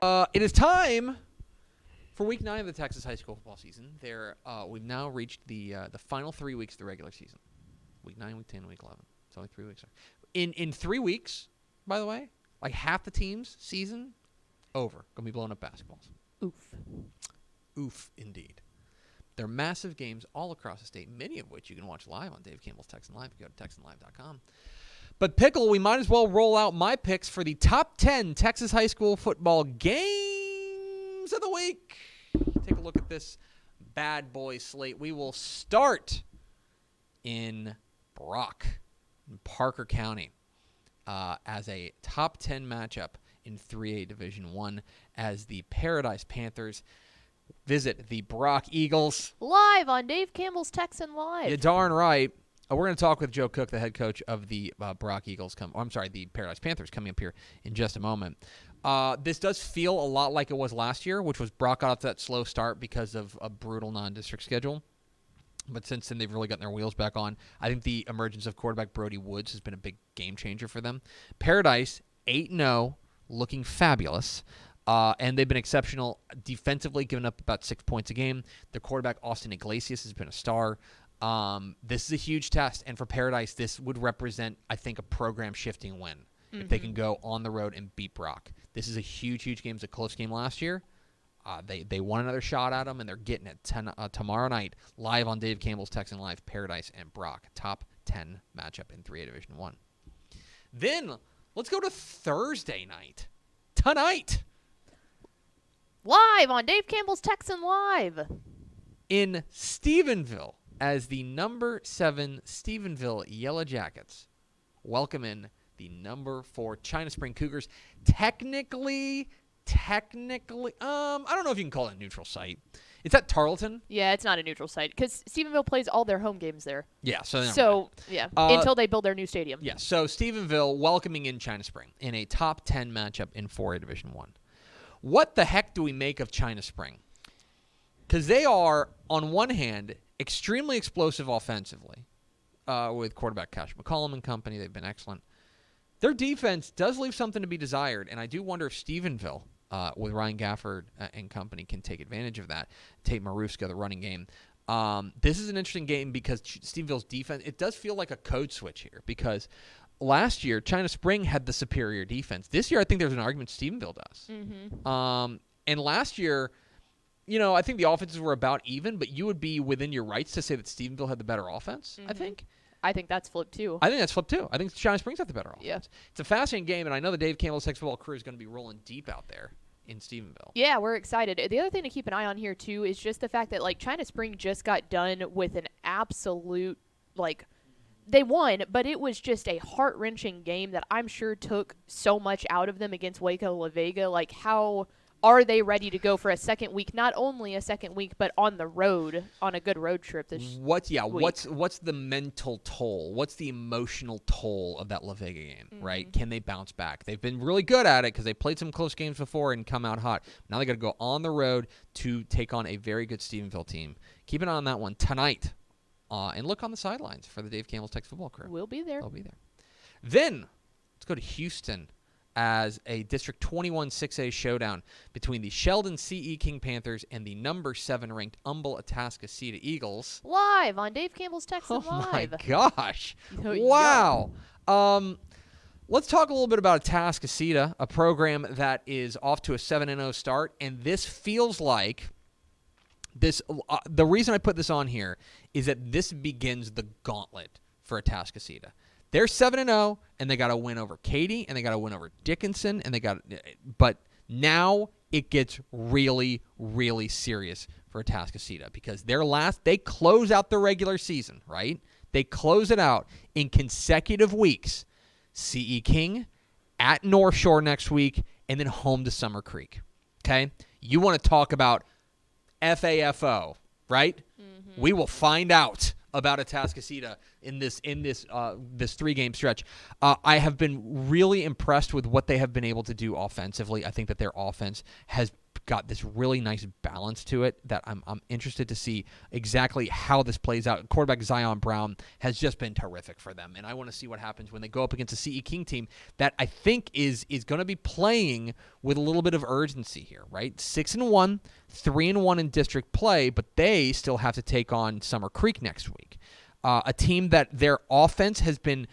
It is time for Week 9 of the Texas high school football season. We've now reached the final 3 weeks of the regular season. Week 9, Week 10, Week 11. It's only 3 weeks. In 3 weeks, by the way, like half the team's season, over. Going to be blowing up basketballs. Oof. Oof, indeed. They're massive games all across the state, many of which you can watch live on Dave Campbell's Texan Live. You go to TexanLive.com. But, Pickle, we might as well roll out my picks for the top 10 Texas high school football games of the week. Take a look at this bad boy slate. We will start in Brock, in Parker County, as a top 10 matchup in 3A Division I, as the Paradise Panthers visit the Brock Eagles. Live on Dave Campbell's Texan Live. You're darn right. We're going to talk with Joe Cook, the head coach of the Brock Eagles. The Paradise Panthers, coming up here in just a moment. This does feel a lot like it was last year, which was Brock got off to that slow start because of a brutal non-district schedule. But since then, they've really gotten their wheels back on. I think the emergence of quarterback Brody Woods has been a big game changer for them. Paradise, 8-0, looking fabulous. And they've been exceptional defensively, giving up about 6 points a game. Their quarterback, Austin Iglesias, has been a star. This is a huge test, and for Paradise, this would represent, I think, a program-shifting win if they can go on the road and beat Brock. This is a huge, huge game. It was a close game last year. They won another shot at them, and they're getting it tomorrow night live on Dave Campbell's Texan Live. Paradise and Brock, top 10 matchup in 3A Division I. Then let's go to Thursday night. Tonight. Live on Dave Campbell's Texan Live. In Stephenville, as the number 7 Stephenville Yellow Jackets welcome in the number 4 China Spring Cougars. Technically, I don't know if you can call it a neutral site. It's at Tarleton. Yeah, it's not a neutral site because Stephenville plays all their home games there. Yeah, until they build their new stadium. Yeah, so Stephenville welcoming in China Spring in a top 10 matchup in 4A Division I. What the heck do we make of China Spring? Because they are, on one hand, extremely explosive offensively with quarterback Cash McCollum and company. They've been excellent. Their defense does leave something to be desired, and I do wonder if Stephenville, with Ryan Gafford and company, can take advantage of that. Tate Maruska, the running game. This is an interesting game because Stephenville's defense, it does feel like a code switch here because last year, China Spring had the superior defense. This year, I think there's an argument Stephenville does. Mm-hmm. And last year, I think the offenses were about even, but you would be within your rights to say that Stephenville had the better offense, I think. I think that's flipped, too. I think that's flipped, too. I think China Springs have the better offense. Yeah. It's a fascinating game, and I know the Dave Campbell's Texas football crew is going to be rolling deep out there in Stephenville. Yeah, we're excited. The other thing to keep an eye on here, too, is just the fact that, China Spring just got done with an absolute, they won, but it was just a heart-wrenching game that I'm sure took so much out of them against Waco La Vega. How are they ready to go for a second week? Not only a second week, but on the road, on a good road trip this week. What's the mental toll? What's the emotional toll of that La Vega game, right? Can they bounce back? They've been really good at it because they played some close games before and come out hot. Now they got to go on the road to take on a very good Stephenville team. Keep an eye on that one tonight. And look on the sidelines for the Dave Campbell's Texas football crew. We'll be there. They'll be there. Then, let's go to Houston as a District 21 6A showdown between the Sheldon CE King Panthers and the number 7 ranked Humble Atascocita Eagles. Live on Dave Campbell's Texan Live. Oh, my gosh. Wow. Let's talk a little bit about Atascocita, a program that is off to a 7-0 start, and this feels like this. The reason I put this on here is that this begins the gauntlet for Atascocita. They're 7-0, and they got to win over Katy, and they got to win over Dickinson, but now it gets really, really serious for Atascocita because they close out the regular season, right? They close it out in consecutive weeks. CE King, at North Shore next week, and then home to Summer Creek. Okay? You want to talk about FAFO, right? Mm-hmm. We will find out about Atascocita in this 3-game stretch. I have been really impressed with what they have been able to do offensively. I think that their offense has got this really nice balance to it that I'm interested to see exactly how this plays out. Quarterback Zion Brown has just been terrific for them, and I want to see what happens when they go up against a CE King team that I think is going to be playing with a little bit of urgency here, right? 6-1, 3-1 in district play, but they still have to take on Summer Creek next week. A team that their offense has been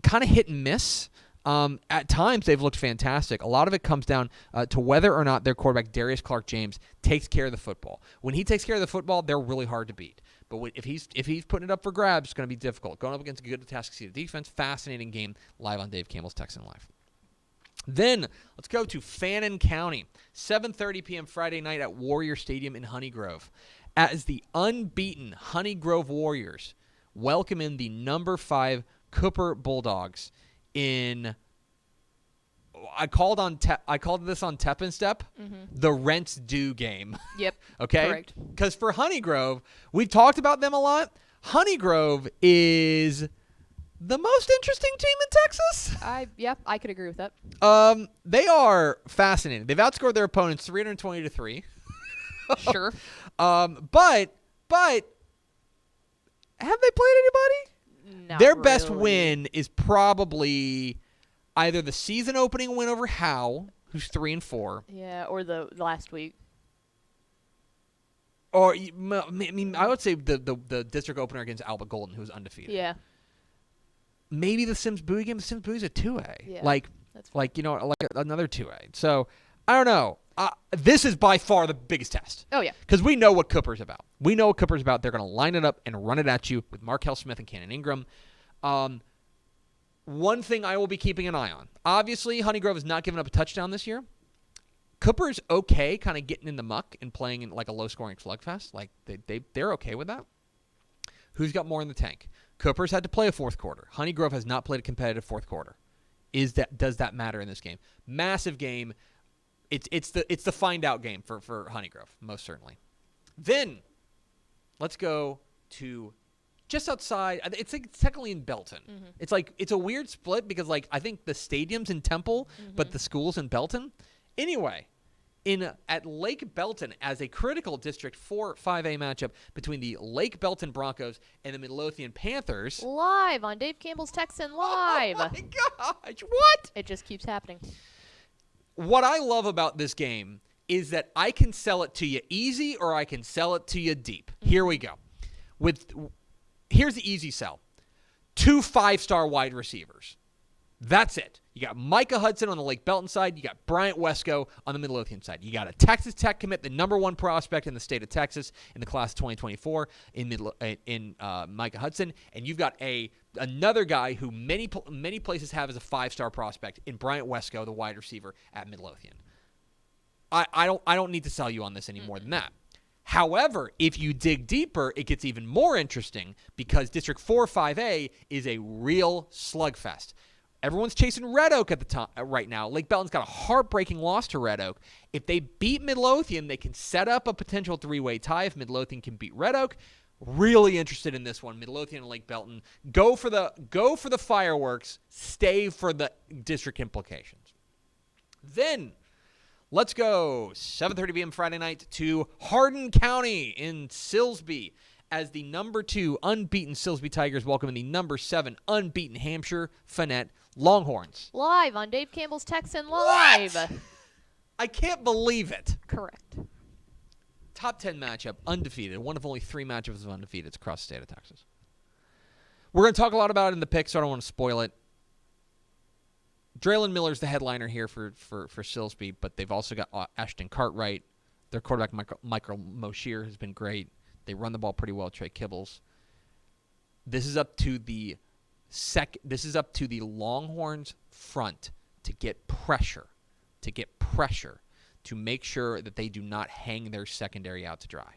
kind of hit and miss. At times, they've looked fantastic. A lot of it comes down to whether or not their quarterback, Darius Clark-James, takes care of the football. When he takes care of the football, they're really hard to beat. But if he's putting it up for grabs, it's going to be difficult. Going up against a good Atascocita defense, fascinating game live on Dave Campbell's Texan Live. Then, let's go to Fannin County. 7:30 p.m. Friday night at Warrior Stadium in Honey Grove. As the unbeaten Honey Grove Warriors welcome in the number 5 Cooper Bulldogs in, I called this on Tep and Step, the rent's due game. Yep. Okay? Correct. Because for Honey Grove, we've talked about them a lot. Honey Grove is the most interesting team in Texas. I could agree with that. They are fascinating. They've outscored their opponents 320-3. Sure. But have they played anybody? Not Their best really. win is probably either the season opening win over Howe, who's 3-4. Yeah, or the last week. Or I mean, I would say the district opener against Alba Golden, who was undefeated. Yeah. Maybe the Sims Bowie game. The Sims Bowie's a 2A. Yeah, like that's another 2A. So I don't know. This is by far the biggest test. Oh, yeah. Because we know what Cooper's about. We know what Cooper's about. They're going to line it up and run it at you with Markel Smith and Cannon Ingram. One thing I will be keeping an eye on. Obviously, Honey Grove has not given up a touchdown this year. Cooper's okay kind of getting in the muck and playing in like a low-scoring slugfest. Like they're okay with that. Who's got more in the tank? Cooper's had to play a fourth quarter. Honey Grove has not played a competitive fourth quarter. Does that matter in this game? Massive game. It's the find out game for Honey Grove, most certainly. Then let's go to just outside. It's like technically in Belton. Mm-hmm. It's a weird split because like I think the stadium's in Temple, but the school's in Belton. Anyway, at Lake Belton as a critical District 4-5A matchup between the Lake Belton Broncos and the Midlothian Panthers. Live on Dave Campbell's Texan Live. Oh my gosh! What? It just keeps happening. What I love about this game is that I can sell it to you easy or I can sell it to you deep. Here we go. Here's the easy sell. 2 5-star wide receivers. That's it. You got Micah Hudson on the Lake Belton side. You got Bryant Wesco on the Midlothian side. You got a Texas Tech commit, the number 1 prospect in the state of Texas in the class of 2024 in Micah Hudson. And you've got another guy who many places have as a 5-star prospect in Bryant Wesco, the wide receiver at Midlothian. I don't need to sell you on this any more than that. However, if you dig deeper, it gets even more interesting because District 4-5A is a real slugfest. Everyone's chasing Red Oak at the time right now. Lake Belton's got a heartbreaking loss to Red Oak. If they beat Midlothian, they can set up a potential 3-way tie if Midlothian can beat Red Oak. Really interested in this one. Midlothian and Lake Belton. Go for the fireworks. Stay for the district implications. Then let's go 7:30 p.m. Friday night to Hardin County in Silsbee as the number 2 unbeaten Silsbee Tigers welcome in the number 7 unbeaten Hamshire-Fannett Longhorns. Live on Dave Campbell's Texan Live. What? I can't believe it. Correct. Top 10 matchup, undefeated. One of only 3 matchups of undefeated across the state of Texas. We're going to talk a lot about it in the pick, so I don't want to spoil it. Draylen Miller's the headliner here for Silsbee, but they've also got Ashton Cartwright. Their quarterback, Michael Moshier, has been great. They run the ball pretty well, Trey Kibbles. This is up to the Longhorns front to get pressure, to make sure that they do not hang their secondary out to dry.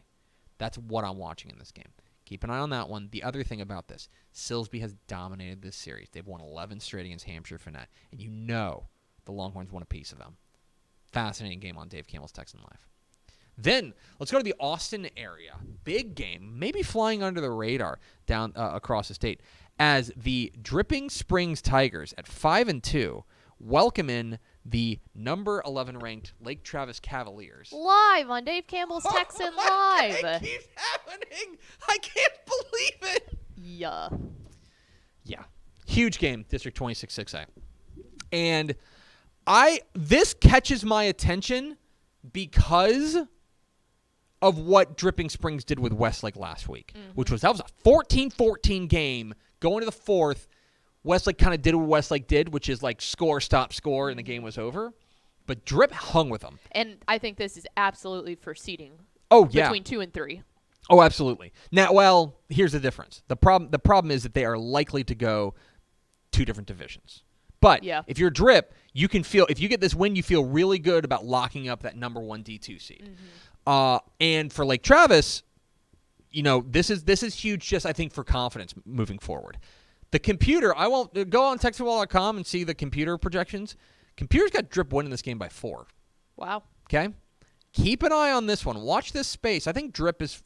That's what I'm watching in this game. Keep an eye on that one. The other thing about this, Silsbee has dominated this series. They've won 11 straight against Hamshire-Fannett, and you know the Longhorns want a piece of them. Fascinating game on Dave Campbell's Texan Live. Then let's go to the Austin area. Big game, maybe flying under the radar down across the state, as the Dripping Springs Tigers at 5-2 welcome in the number 11 ranked Lake Travis Cavaliers. Live on Dave Campbell's Texan Live. It keeps happening. I can't believe it. Yeah. Yeah. Huge game, District 26 6A. And this catches my attention because of what Dripping Springs did with Westlake last week, which was a 14-14 game going to the fourth. Westlake kind of did what Westlake did, which is like score, stop, score, and the game was over. But Drip hung with them. And I think this is absolutely for seeding. Oh, yeah. Between 2 and 3. Oh, absolutely. Now, well, here's the difference. The problem is that they are likely to go 2 different divisions. But if you're Drip, you can feel, if you get this win, you feel really good about locking up that number 1 D2 seed. And for Lake Travis, this is huge just, I think, for confidence moving forward. The computer, I won't go on Texaswall.com and see the computer projections. Computer's got Drip winning this game by 4. Wow. Okay? Keep an eye on this one. Watch this space. I think Drip's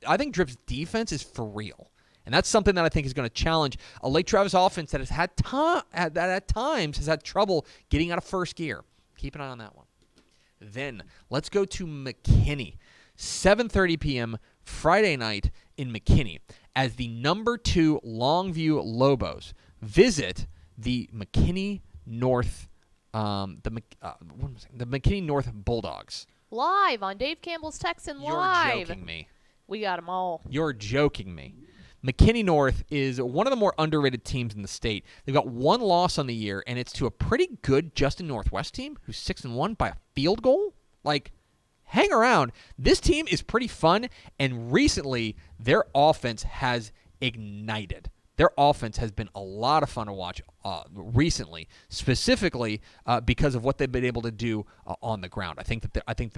defense is for real. And that's something that I think is going to challenge a Lake Travis offense that has that at times has had trouble getting out of first gear. Keep an eye on that one. Then let's go to McKinney. 7:30 p.m. Friday night in McKinney as the number 2 Longview Lobos visit the McKinney North the McKinney North Bulldogs. Live on Dave Campbell's Texan Live. You're joking me. We got them all. You're joking me. McKinney North is one of the more underrated teams in the state. They've got 1 loss on the year, and it's to a pretty good Justin Northwest team who's 6-1 by a field goal. Like, hang around. This team is pretty fun, and recently their offense has ignited. Their offense has been a lot of fun to watch recently, specifically because of what they've been able to do on the ground. I think that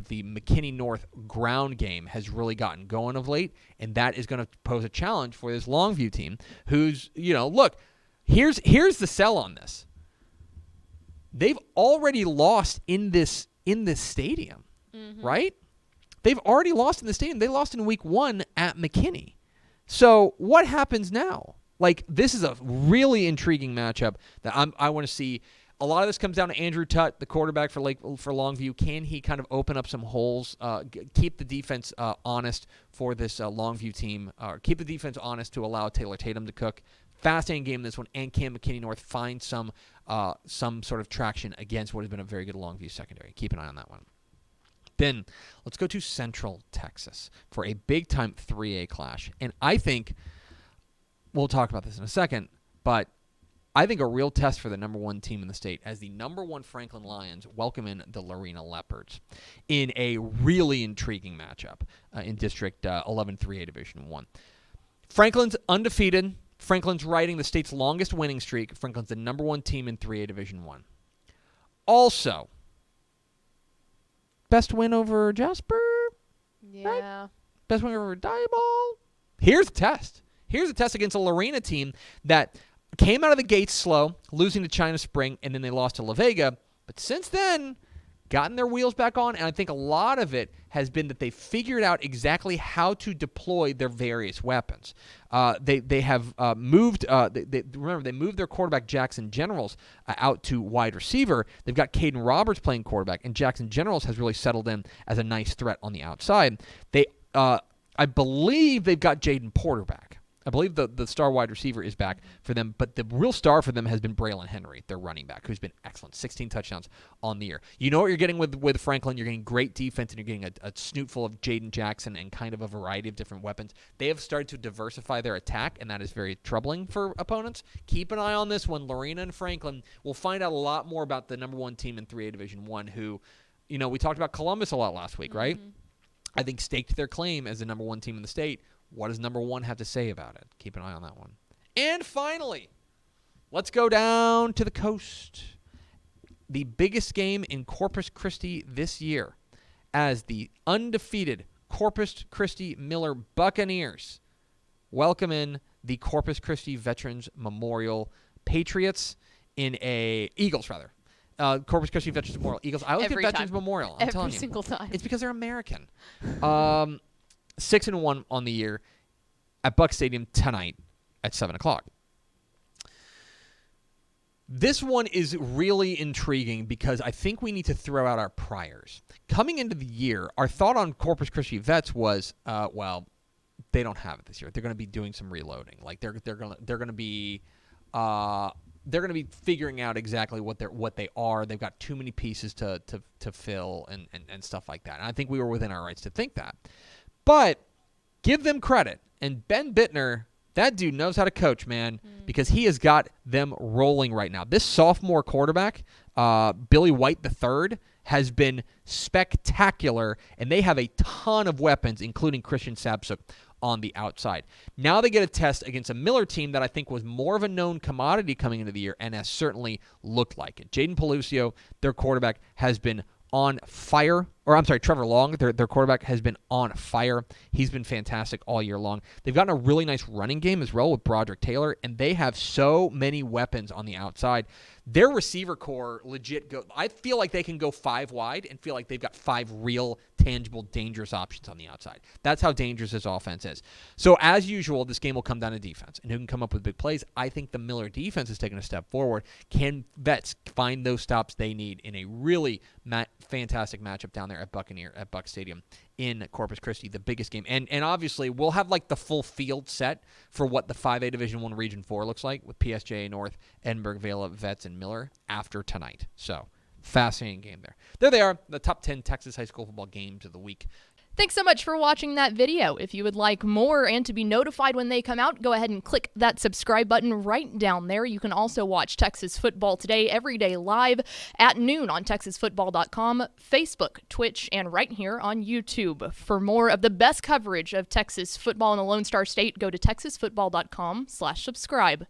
the McKinney North ground game has really gotten going of late, and that is going to pose a challenge for this Longview team. Who's look, here's the sell on this. They've already lost in this stadium, right? They've already lost in the stadium. They lost in week 1 at McKinney. So what happens now? Like, this is a really intriguing matchup that I want to see. A lot of this comes down to Andrew Tutt, the quarterback for Longview. Can he kind of open up some holes, keep the defense honest for this Longview team, keep the defense honest to allow Taylor Tatum to cook? Fascinating game this one, and can McKinney North find some sort of traction against what has been a very good Longview secondary? Keep an eye on that one. Then let's go to Central Texas for a big-time 3A clash. And I think we'll talk about this in a second, but I think a real test for the number 1 team in the state as the number 1 Franklin Lions welcome in the Lorena Leopards in a really intriguing matchup in District 11 3A Division 1. Franklin's undefeated. Franklin's riding the state's longest winning streak. Franklin's the number 1 team in 3A Division 1. Also, best win over Jasper? Yeah. Right? Best win over Dieball? Here's the test. Here's a test against a Lorena team that came out of the gates slow, losing to China Spring, and then they lost to La Vega. But since then, gotten their wheels back on, and I think a lot of it has been that they figured out exactly how to deploy their various weapons. They have moved. Remember, they moved their quarterback Jackson Generals out to wide receiver. They've got Caden Roberts playing quarterback, and Jackson Generals has really settled in as a nice threat on the outside. I believe they've got Jaden Porter back. I believe the star wide receiver is back for them, but the real star for them has been Braylon Henry, their running back, who's been excellent. 16 touchdowns on the year. You know what you're getting with Franklin. You're getting great defense, and you're getting a snootful of Jaden Jackson and kind of a variety of different weapons. They have started to diversify their attack, and that is very troubling for opponents. Keep an eye on this one. Lorena and Franklin. We'll find out a lot more about the number 1 team in 3A Division 1 who, we talked about Columbus a lot last week, right? I think staked their claim as the number 1 team in the state. What does number 1 have to say about it? Keep an eye on that one. And finally, let's go down to the coast. The biggest game in Corpus Christi this year as the undefeated Corpus Christi Miller Buccaneers welcome in the Corpus Christi Veterans Memorial Patriots Eagles. Corpus Christi Veterans Memorial Eagles. I always get Veterans Memorial. I'm telling you. Every single time. It's because they're American. 6-1 on the year at Buck Stadium tonight at 7:00. This one is really intriguing because I think we need to throw out our priors. Coming into the year, our thought on Corpus Christi Vets was, well, they don't have it this year. They're going to be doing some reloading. Like they're going to be figuring out exactly what they are. They've got too many pieces to fill and stuff like that. And I think we were within our rights to think that. But give them credit. And Ben Bittner, that dude knows how to coach, man, because he has got them rolling right now. This sophomore quarterback, Billy White III, has been spectacular, and they have a ton of weapons, including Christian Sabsuk on the outside. Now they get a test against a Miller team that I think was more of a known commodity coming into the year and has certainly looked like it. Jaden Pelucio, their quarterback, has been on fire. Or I'm sorry, Trevor Long, their quarterback, has been on fire. He's been fantastic all year long. They've gotten a really nice running game as well with Broderick Taylor, and they have so many weapons on the outside. Their receiver core legit I feel like they can go 5 wide and feel like they've got 5 real, tangible, dangerous options on the outside. That's how dangerous this offense is. So as usual, this game will come down to defense and who can come up with big plays. I think the Miller defense is taking a step forward. Can Vets find those stops they need in a really fantastic matchup down there at Buck Stadium in Corpus Christi, the biggest game. And obviously, we'll have like the full field set for what the 5A Division I Region 4 looks like with PSJ North, Edinburgh, Vela, Vets, and Miller after tonight. So, fascinating game there. There they are, the top 10 Texas high school football games of the week. Thanks so much for watching that video. If you would like more and to be notified when they come out, go ahead and click that subscribe button right down there. You can also watch Texas Football Today every day live at noon on TexasFootball.com, Facebook, Twitch, and right here on YouTube. For more of the best coverage of Texas football in the Lone Star State, go to TexasFootball.com/subscribe.